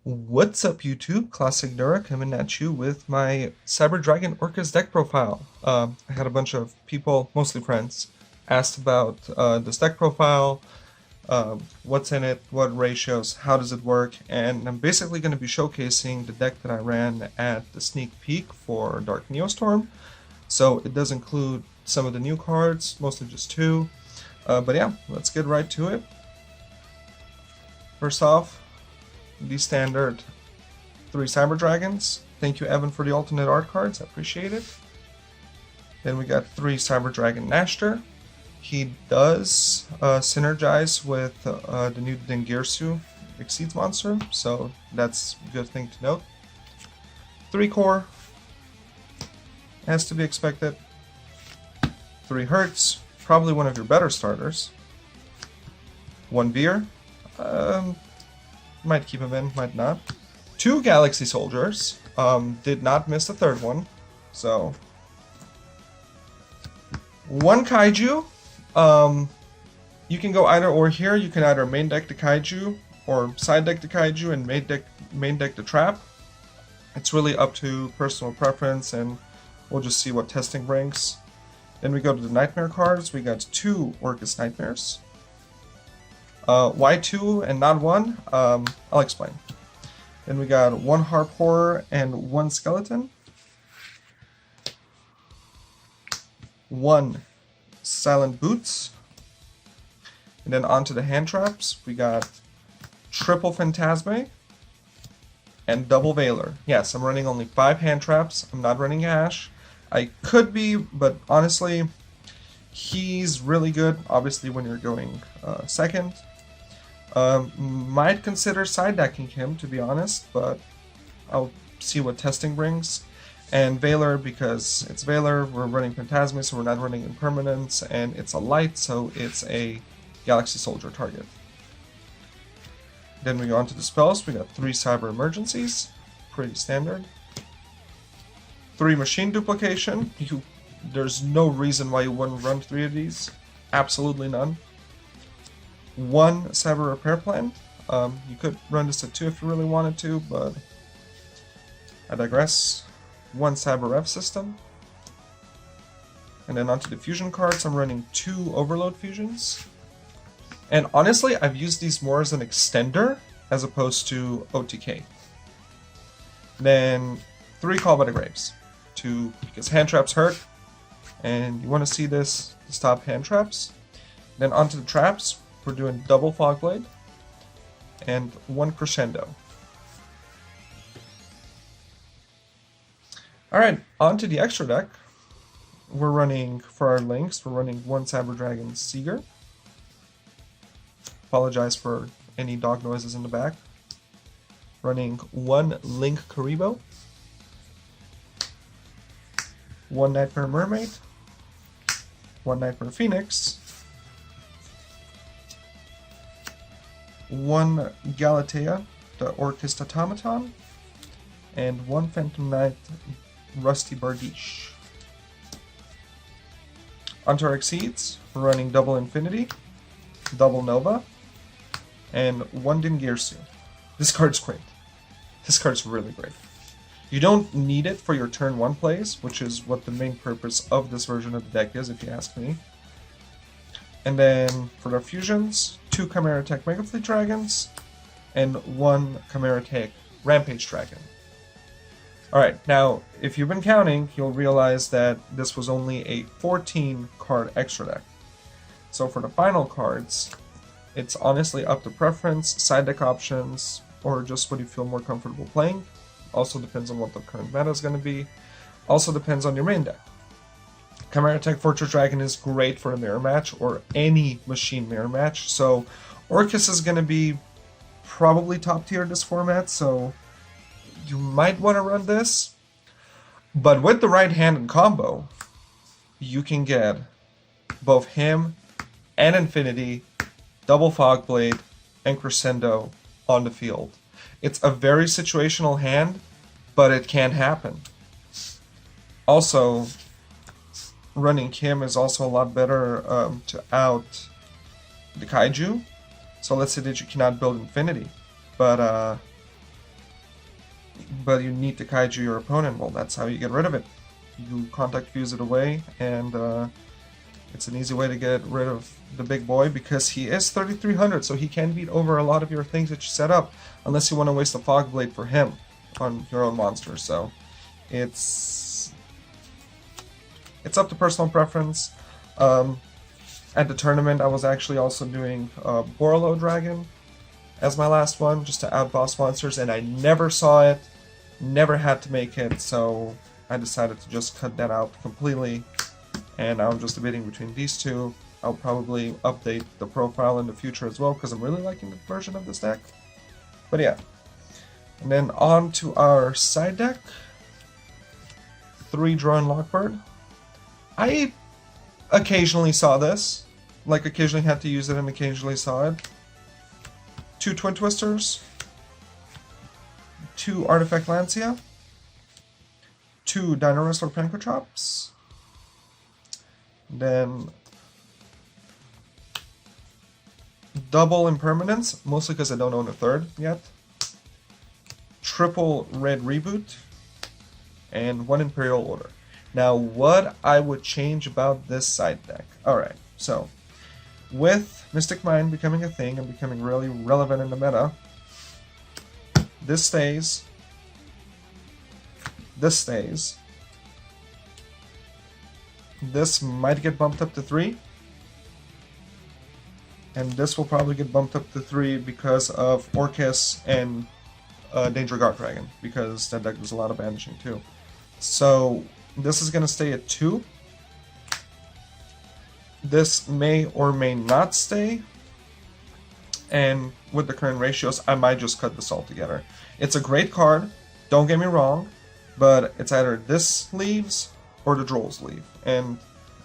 What's up, YouTube? Classic Nura coming at you with my Cyber Dragon Orcust deck profile. I had a bunch of people, mostly friends, asked about this deck profile, what's in it, what ratios, how does it work, and I'm basically going to be showcasing the deck that I ran at the sneak peek for Dark Neostorm. So it does include some of the new cards, mostly just two. But yeah, let's get right to it. First off, the standard 3 Cyber Dragons. Thank you, Evan, for the alternate art cards. I appreciate it. Then we got 3 Cyber Dragon Nashter. He does synergize with the new Dengirsu Exceeds monster, so that's a good thing to note. 3 core, as to be expected. 3 Hertz, probably one of your better starters. 1 Beer. Might keep him in, might not. 2 Galaxy Soldiers. Did not miss the third one. So 1 Kaiju. You can go either or here. You can either main deck the Kaiju or side deck the Kaiju and main deck the Trap. It's really up to personal preference, and we'll just see what testing brings. Then we go to the Nightmare cards. We got 2 Orcust Nightmares. Why 2 and not 1? I'll explain. Then we got 1 Harp Horror and 1 Skeleton. 1 Silent Boots. And then onto the hand traps, we got triple Phantasme and double Veiler. Yes, I'm running only 5 hand traps. I'm not running Ash. I could be, but honestly, he's really good, obviously, when you're going second. Might consider side decking him, to be honest, but I'll see what testing brings. And Veiler, because it's Veiler, we're running Phantasma, so we're not running Impermanence, and it's a light, so it's a Galaxy Soldier target. Then we go on to the spells. We got 3 Cyber Emergencies, pretty standard. 3 Machine Duplication. There's no reason why you wouldn't run 3 of these. Absolutely none. 1 Cyber Repair Plan. You could run this at 2 if you really wanted to, but I digress. 1 Cyber Rev System. And then onto the fusion cards, I'm running 2 Overload Fusions. And honestly, I've used these more as an extender as opposed to OTK. Then 3 Call by the Graves. 2 because hand traps hurt, and you want to see this to stop hand traps. Then onto the traps, we're doing double Fogblade and 1 Crescendo. Alright, onto the extra deck. We're running, for our links, we're running 1 Cyber Dragon Seeger. Apologize for any dog noises in the back. Running 1 Link Karibo. 1 Nightmare Mermaid. 1 Nightmare Phoenix. 1 Galatea, the Orcust Automaton, and 1 Phantom Knight, Rusty Bardiche. Onto our Exceeds, we're running double Infinity, double Nova, and 1 Dengirsu. This card's great. This card's really great. You don't need it for your turn 1 plays, which is what the main purpose of this version of the deck is, if you ask me. And then for our fusions, 2 Chimera Tech Mega Fleet Dragons, and 1 Chimera Tech Rampage Dragon. Alright, now, if you've been counting, you'll realize that this was only a 14 card extra deck. So for the final cards, it's honestly up to preference, side deck options, or just what you feel more comfortable playing. Also depends on what the current meta is going to be. Also depends on your main deck. Chimera Tech Fortress Dragon is great for a mirror match, or any machine mirror match, so Orcust is going to be probably top tier in this format, so you might want to run this. But with the right hand and combo, you can get both him and Infinity, double Fogblade, and Crescendo on the field. It's a very situational hand, but it can happen. Also, running Kim is also a lot better to out the Kaiju. So let's say that you cannot build Infinity, but but you need to kaiju your opponent. Well, that's how you get rid of it. You contact fuse it away, and it's an easy way to get rid of the big boy because he is 3300, so he can beat over a lot of your things that you set up, unless you want to waste a fog blade for him on your own monster. So it's up to personal preference. At the tournament, I was actually also doing Borlo Dragon as my last one, just to outboss monsters, and I never saw it, never had to make it, so I decided to just cut that out completely, and I'm just debating between these two. I'll probably update the profile in the future as well, because I'm really liking the version of this deck. But yeah. And then on to our side deck. 3 Drone Lockbird. I occasionally saw this, like occasionally had to use it and occasionally saw it. 2 Twin Twisters, 2 Artifact Lancia, 2 Dino Wrestler Pankotrops, then double Impermanence, mostly because I don't own a third yet, triple Red Reboot, and 1 Imperial Order. Now, what I would change about this side deck. Alright, so, with Mystic Mind becoming a thing and becoming really relevant in the meta, this stays, this might get bumped up to 3, and this will probably get bumped up to 3 because of Orcust and Danger Guard Dragon, because that deck does a lot of banishing too. So, this is going to stay at 2. This may or may not stay. And with the current ratios, I might just cut this all together. It's a great card, don't get me wrong, but it's either this leaves or the Drolls leave. And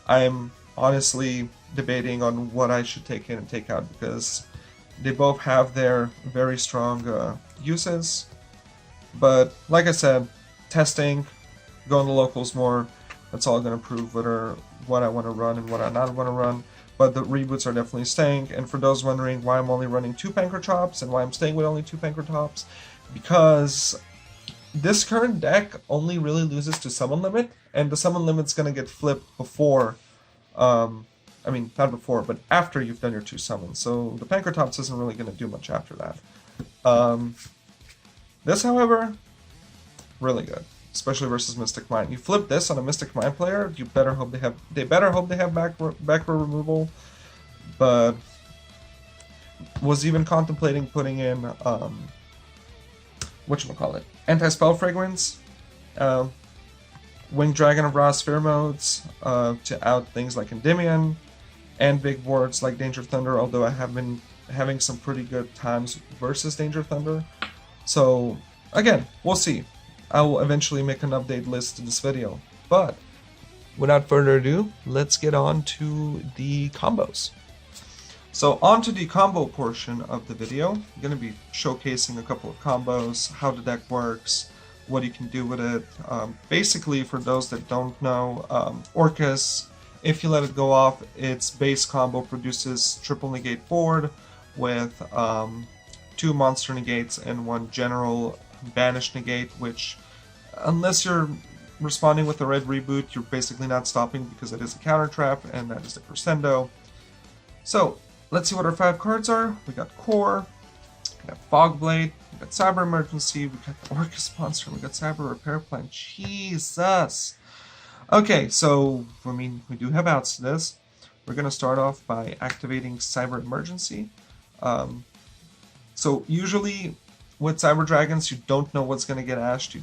I'm honestly debating on what I should take in and take out, because they both have their very strong uses. But like I said, testing, going to locals more, that's all going to prove what I want to run and what I not want to run. But the reboots are definitely staying. And for those wondering why I'm only running 2 Pankotrops and why I'm staying with only 2 Pankotrops, because this current deck only really loses to Summon Limit, and the Summon Limit's going to get flipped before, I mean, not before, but after you've done your 2 summons. So the Pankotrops isn't really going to do much after that. This, however, really good. Especially versus Mystic Mind. You flip this on a Mystic Mind player, you better hope they have back row removal. But was even contemplating putting in whatchamacallit, Anti-Spell Fragrance, Winged Dragon of Ra Sphere modes to out things like Endymion, and big boards like Danger Thunder, although I have been having some pretty good times versus Danger Thunder. So again, we'll see. I will eventually make an update list to this video. But without further ado, let's get on to the combos. So on to the combo portion of the video. I'm going to be showcasing a couple of combos, how the deck works, what you can do with it. Basically, for those that don't know, Orcust, if you let it go off, its base combo produces triple negate board with 2 monster negates and 1 general banish negate, which unless you're responding with a red reboot, you're basically not stopping because it is a counter trap, and that is the crescendo. So let's see what our 5 cards are. We got Core, we got Fogblade, we got Cyber Emergency, we got the Orcust Monster, we got Cyber Repair Plan. Jesus! Okay, so I mean, we do have outs to this. We're going to start off by activating Cyber Emergency. So usually with Cyber Dragons, you don't know what's going to get ashed.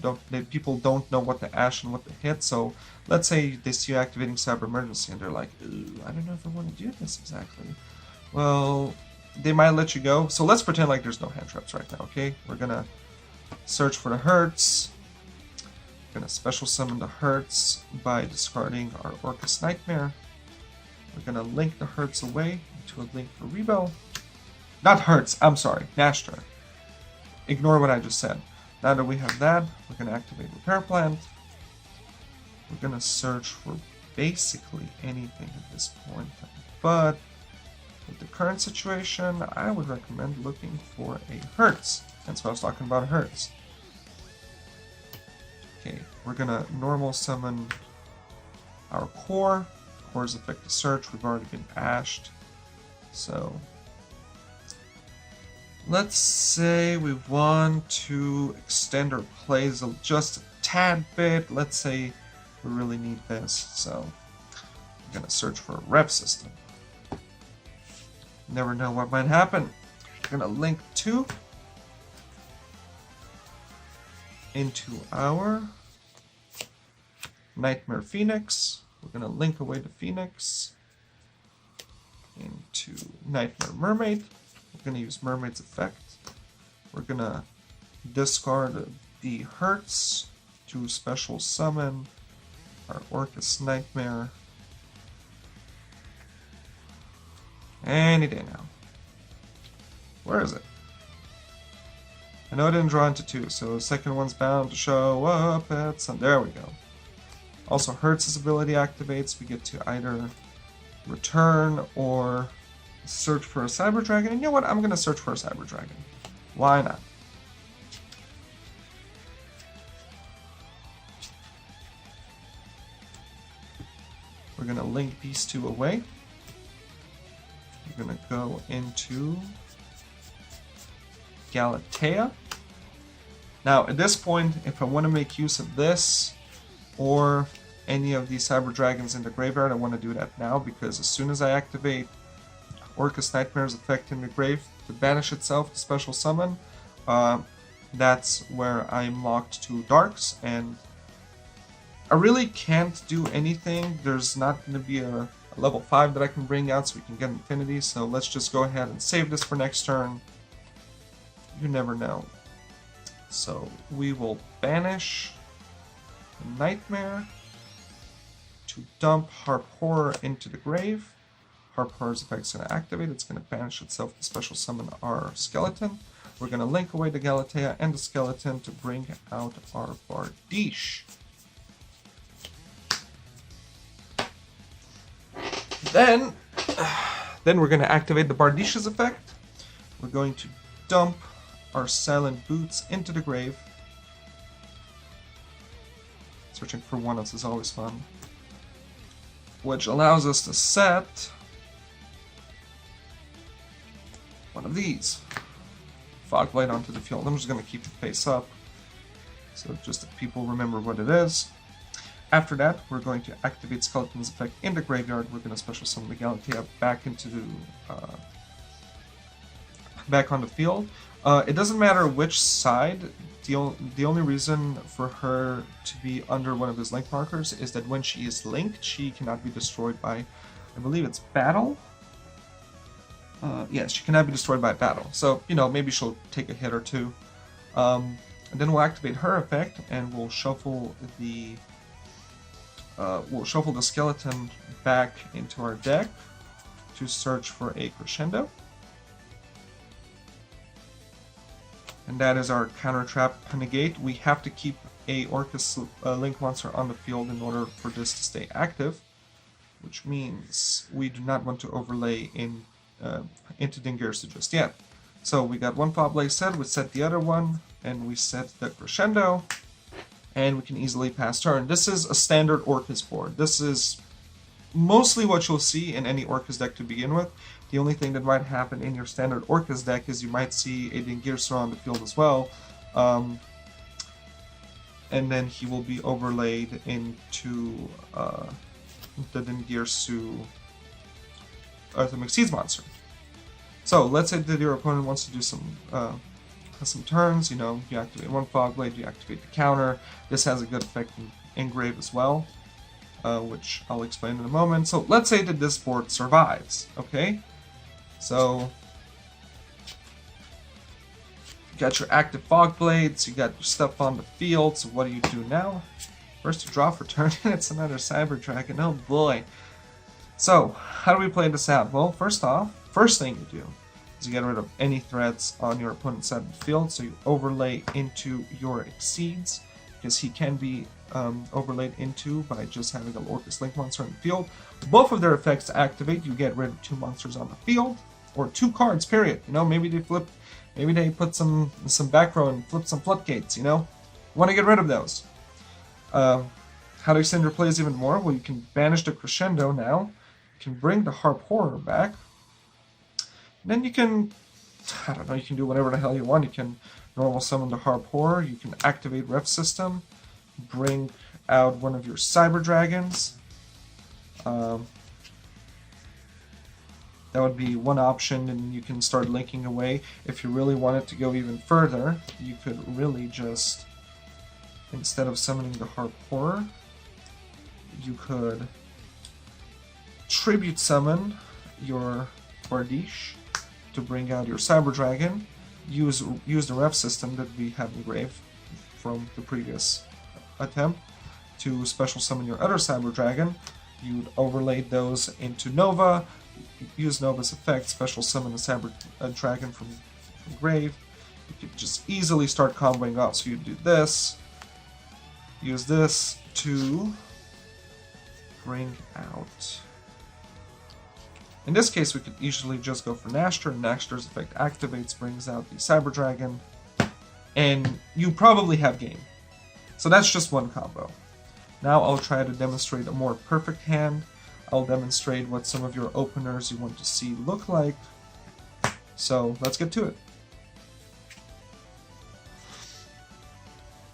People don't know what to ash and what to hit. So let's say they see you activating Cyber Emergency and they're like, ooh, I don't know if I want to do this exactly. Well, they might let you go. So let's pretend like there's no hand traps right now, okay? We're going to search for the Hurts. We're going to special summon the Hurts by discarding our Orcust Nightmare. We're going to link the Hurts away into a link for Rebo. Not Hurts, I'm sorry, Nashter. Ignore what I just said. Now that we have that, we're going to activate Repair Plant. We're going to search for basically anything at this point. But with the current situation, I would recommend looking for a Hurts. That's why I was talking about Hurts. we're gonna normal summon our core. Core's effect is search. We've already been ashed. So let's say we want to extend our plays just a tad bit. Let's say we really need this. So I'm gonna search for a rev system. Never know what might happen. I'm gonna link 2 into our Nightmare Phoenix. We're gonna link away the Phoenix into Nightmare Mermaid. We're gonna use Mermaid's effect. We're gonna discard the Hertz to special summon our Orcust Nightmare. Any day now. Where is it? I know I didn't draw into 2, so the second one's bound to show up at some. There we go. Also, Hertz's ability activates. We get to either return or search for a Cyber Dragon. And you know what? I'm going to search for a Cyber Dragon. Why not? We're going to link these 2 away. We're going to go into Galatea. Now, at this point, if I want to make use of this or any of these Cyber Dragons in the graveyard, I want to do that now, because as soon as I activate Orcust Nightmare's effect in the grave to banish itself to special summon, that's where I'm locked to darks, and I really can't do anything. There's not going to be a level 5 that I can bring out so we can get Infinity, so let's just go ahead and save this for next turn. You never know. So we will banish Nightmare to dump Harp Horror into the grave. Harp Horror's effect is going to activate. It's going to banish itself to special summon our skeleton. We're going to link away the Galatea and the skeleton to bring out our Bardiche. Then we're going to activate the Bardiche's effect. We're going to dump our Silent Boots into the grave. Searching for one-ups is always fun. Which allows us to set one of these. Fogblight onto the field. I'm just going to keep it face up, so just that people remember what it is. After that, we're going to activate Skeleton's effect in the graveyard. We're going to special summon the Galatea back into the back on the field. It doesn't matter which side. The only reason for her to be under one of his link markers is that when she is linked, she cannot be destroyed by, I believe it's battle? Yes, she cannot be destroyed by battle. So, you know, maybe she'll take a hit or two. And then we'll activate her effect, and we'll shuffle the skeleton back into our deck to search for a Crescendo. And that is our counter trap negate. We have to keep a Orcust link monster on the field in order for this to stay active, which means we do not want to overlay into Dingirsu just yet. So we got one Fogblade set, we set the other one, and we set the Crescendo, and we can easily pass turn. This is a standard Orcust board. This is mostly what you'll see in any Orcust deck to begin with. The only thing that might happen in your standard Orcust deck is you might see a Dingirsu on the field as well, and then he will be overlaid into the Dingirsu Arthemic Seeds monster. So let's say that your opponent wants to do some turns. You know, you activate one Fogblade, you activate the counter. This has a good effect in Grave as well, which I'll explain in a moment. So let's say that this board survives, okay? So you got your active Fogblades, you got your stuff on the field, so what do you do now? First you draw for turn, and it's another Cyber Dragon, oh boy. So, how do we play this out? Well, first thing you do is you get rid of any threats on your opponent's side of the field, so you overlay into your Exceeds, because he can be overlaid into by just having a Orcust Link monster on the field. Both of their effects activate, you get rid of 2 monsters on the field, or 2 cards, period. You know, maybe they put some back row and flip some floodgates, you know? You want to get rid of those. How to extend your plays even more? Well, you can banish the Crescendo now. You can bring the Harp Horror back. And then you can, I don't know, you can do whatever the hell you want. You can normal summon the Harp Horror. You can activate Ref System. Bring out one of your Cyber Dragons. That would be one option, and you can start linking away. If you really wanted to go even further, you could really just, instead of summoning the Harp Horror, you could tribute summon your Bardiche to bring out your Cyber Dragon. Use the ref system that we have engraved from the previous attempt to special summon your other Cyber Dragon. You'd overlay those into Nova, use Nova's effect, special summon a Cyber Dragon from grave. You could just easily start comboing up. So you do this, use this to bring out. In this case, we could easily just go for Nashter, and Nashter's effect activates, brings out the Cyber Dragon, and you probably have game. So that's just one combo. Now I'll try to demonstrate a more perfect hand. I'll demonstrate what some of your openers you want to see look like. So let's get to it.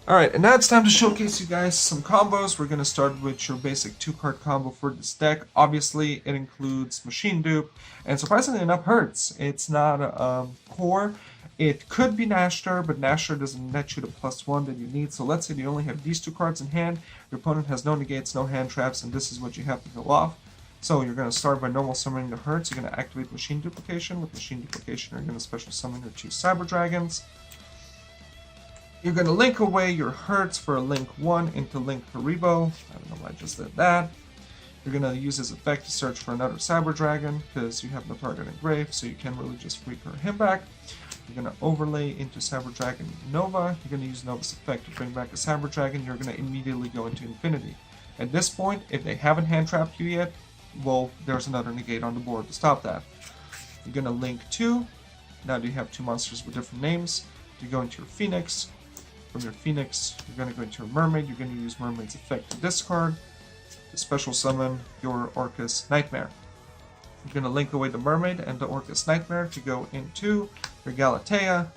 Alright, and now it's time to showcase you guys some combos. We're going to start with your basic 2-card combo for this deck. Obviously, it includes Machine Dupe, and surprisingly enough, hurts. It's not core. It could be Nashter, but Nashter doesn't net you the +1 that you need. So let's say you only have these 2 cards in hand, your opponent has no negates, no hand traps, and this is what you have to go off. So you're going to start by normal summoning the hurts. You're going to activate Machine Duplication. With Machine Duplication, you're going to special summon your 2 Cyber Dragons. You're going to link away your hurts for a link 1 into link Haribo. I don't know why I just did that. You're going to use his effect to search for another Cyber Dragon, because you have no target engraved, so you can really just recur him back. You're going to overlay into Cyber Dragon Nova. You're going to use Nova's effect to bring back a Cyber Dragon. You're going to immediately go into Infinity. At this point, if they haven't hand trapped you yet, well, there's another negate on the board to stop that. You're going to link 2. Now you have 2 monsters with different names. You go into your Phoenix. From your Phoenix, you're going to go into your Mermaid. You're going to use Mermaid's effect to discard, to special summon your Orcust Nightmare. You're going to link away the Mermaid and the Orcust Nightmare to go into your Galatea.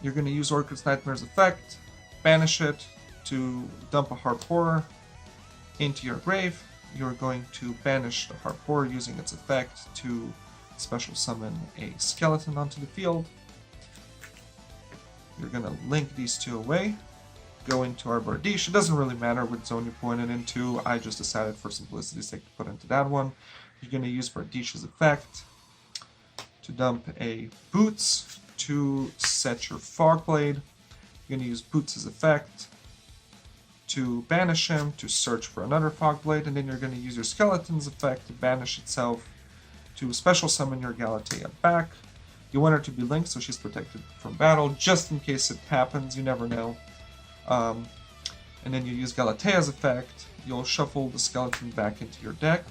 You're going to use Orcust Nightmare's effect, banish it to dump a Harp Horror into your grave. You're going to banish the Harp Horror using its effect to special summon a skeleton onto the field. You're going to link these 2 away, go into our Bardiche. It doesn't really matter which zone you point it into. I just decided for simplicity's sake to put into that one. You're going to use Bardiche's effect to dump a Boots to set your Fogblade. You're going to use Boots' effect to banish him, to search for another Fogblade, and then you're going to use your Skeleton's effect to banish itself to special summon your Galatea back. You want her to be linked so she's protected from battle, just in case it happens, you never know. And then you use Galatea's effect, you'll shuffle the skeleton back into your deck.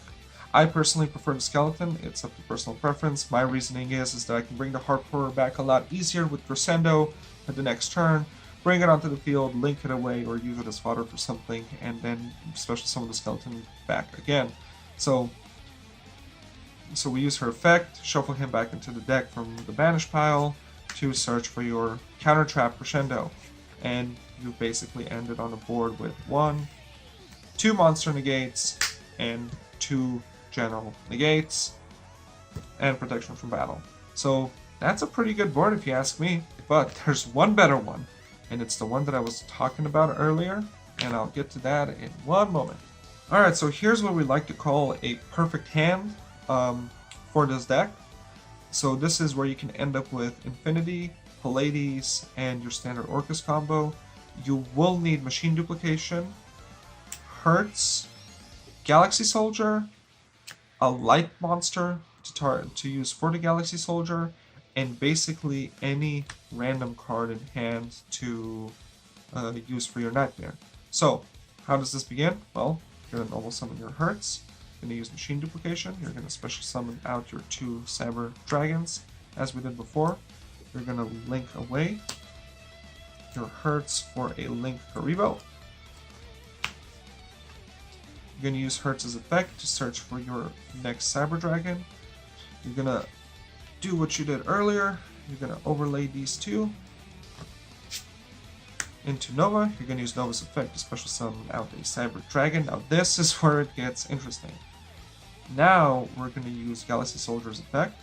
I personally prefer the skeleton, it's up to personal preference. My reasoning is that I can bring the Harp Horror back a lot easier with Crescendo at the next turn, bring it onto the field, link it away, or use it as fodder for something, and then special summon the skeleton back again. So we use her effect, shuffle him back into the deck from the banish pile to search for your counter trap Crescendo. And you basically ended on a board with 1, 2 monster negates, and 2 general negates, and protection from battle. So that's a pretty good board if you ask me, but there's one better one, and it's the one that I was talking about earlier, and I'll get to that in one moment. Alright, so here's what we like to call a perfect hand for this deck. So this is where you can end up with Infinity, Pallades, and your standard Orcust combo. You will need Machine Duplication, Hurts, Galaxy Soldier, a light monster to use for the Galaxy Soldier, and basically any random card in hand to use for your Nightmare. So, how does this begin? Well, you're going to normal summon your Hurts. You're going to use Machine Duplication. You're going to special summon out your 2 Cyber Dragons, as we did before. You're going to link away your Hurts for a link Haribo. You're going to use Hertz's effect to search for your next Cyber Dragon. You're going to do what you did earlier. You're going to overlay these two into Nova. You're going to use Nova's effect to special summon out a Cyber Dragon. Now this is where it gets interesting. Now we're going to use Galaxy Soldier's effect.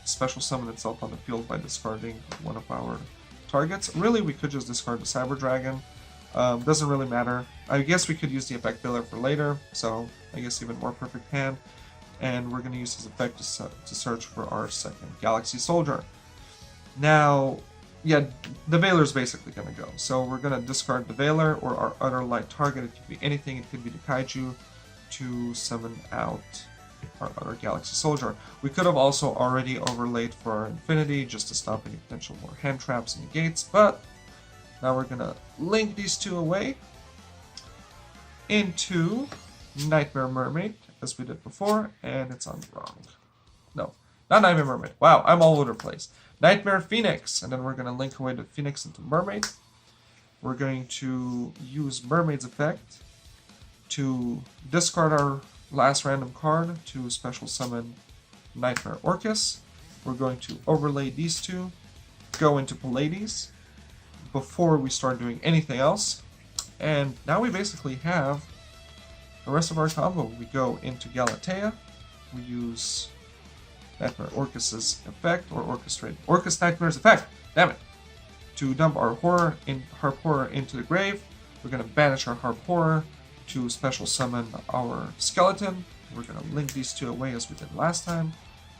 Special summon itself on the field by discarding one of our targets. Really, we could just discard the Cyber Dragon. Doesn't really matter. I guess we could use the effect builder for later, so I guess even more perfect hand. And we're going to use his effect to search for our second Galaxy Soldier. Now, yeah, the Veiler's basically going to go. So we're going to discard the Veiler or our other light target. It could be anything. It could be the Kaiju to summon out our other Galaxy Soldier. We could have also already overlaid for our Infinity just to stop any potential more hand traps and negates, but now we're going to link these two away into Nightmare Mermaid, as we did before, and it's on the wrong. No, not Nightmare Mermaid. Wow, I'm all over the place. Nightmare Phoenix, and then we're going to link away the Phoenix into Mermaid. We're going to use Mermaid's effect to discard our last random card to special summon Nightmare Orcust. We're going to overlay these two, go into Pallades before we start doing anything else. And now we basically have the rest of our combo. We go into Galatea, we use Nightmare Orcust's effect, or Orcust Nightmare's effect, damn it, to dump our Harp Horror into the grave. We're going to banish our Harp Horror to special summon our Skeleton. We're going to link these two away as we did last time.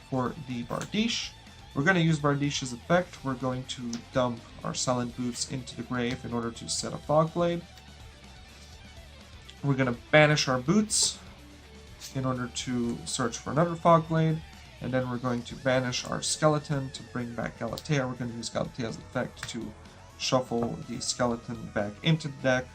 For the Bardiche, we're going to use Bardish's effect. We're going to dump our Silent Boots into the grave in order to set a Fog Blade. We're going to banish our Boots in order to search for another Fog Blade. And then we're going to banish our Skeleton to bring back Galatea. We're going to use Galatea's effect to shuffle the Skeleton back into the deck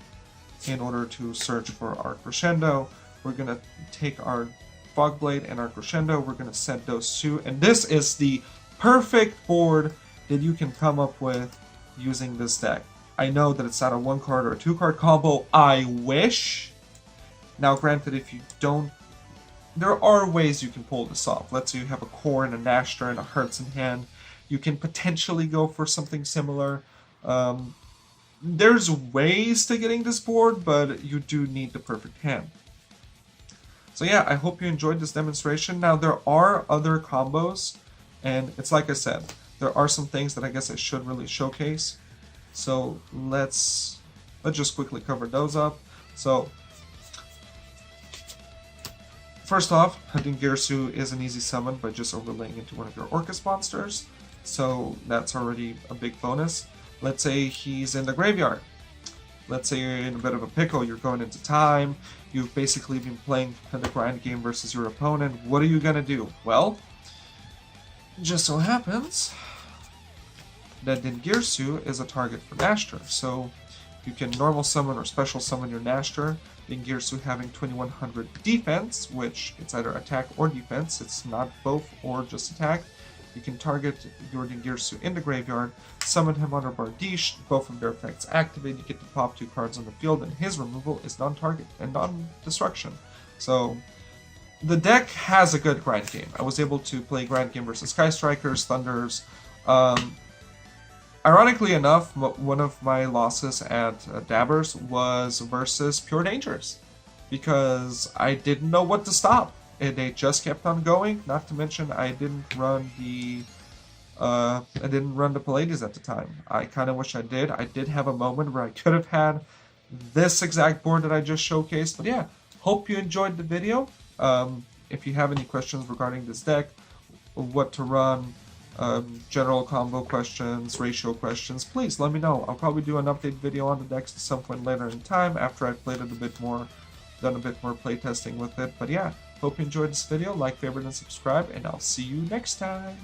in order to search for our Crescendo. We're going to take our Fog Blade and our Crescendo. We're going to set those two. And this is the perfect board that you can come up with using this deck. I know that it's not a 1-card or a 2-card combo. I wish. Now, granted, if you don't, there are ways you can pull this off. Let's say you have a Core and a Nashter and a Hertz in hand. You can potentially go for something similar. There's ways to getting this board, but you do need the perfect hand. So yeah, I hope you enjoyed this demonstration. Now, there are other combos, and it's like I said, there are some things that I guess I should really showcase. So let's just quickly cover those up. So first off, Hunting Girsu is an easy summon by just overlaying into one of your Orcust monsters. So that's already a big bonus. Let's say he's in the graveyard. Let's say you're in a bit of a pickle, you're going into time, you've basically been playing the grind game versus your opponent. What are you going to do? Well, just so happens that Dingirsu is a target for Nashter. So you can normal summon or special summon your Nashter, Dingirsu having 2100 defense, which it's either attack or defense, it's not both or just attack. You can target your Dingirsu in the graveyard, summon him under Bardiche, both of their effects activate, you get to pop 2 cards on the field, and his removal is non-target and non-destruction. So the deck has a good grind game. I was able to play grind game versus Sky Strikers, Thunders. Ironically enough, one of my losses at Dabbers was versus Pure Dangers, because I didn't know what to stop. And they just kept on going. Not to mention, I didn't run the Pallades at the time. I kind of wish I did. I did have a moment where I could have had this exact board that I just showcased. But yeah, hope you enjoyed the video. If you have any questions regarding this deck, what to run, general combo questions, ratio questions, please let me know. I'll probably do an update video on the decks at some point later in time after I've played it a bit more, done a bit more playtesting with it. But yeah. Hope you enjoyed this video, like, favorite, and subscribe, and I'll see you next time!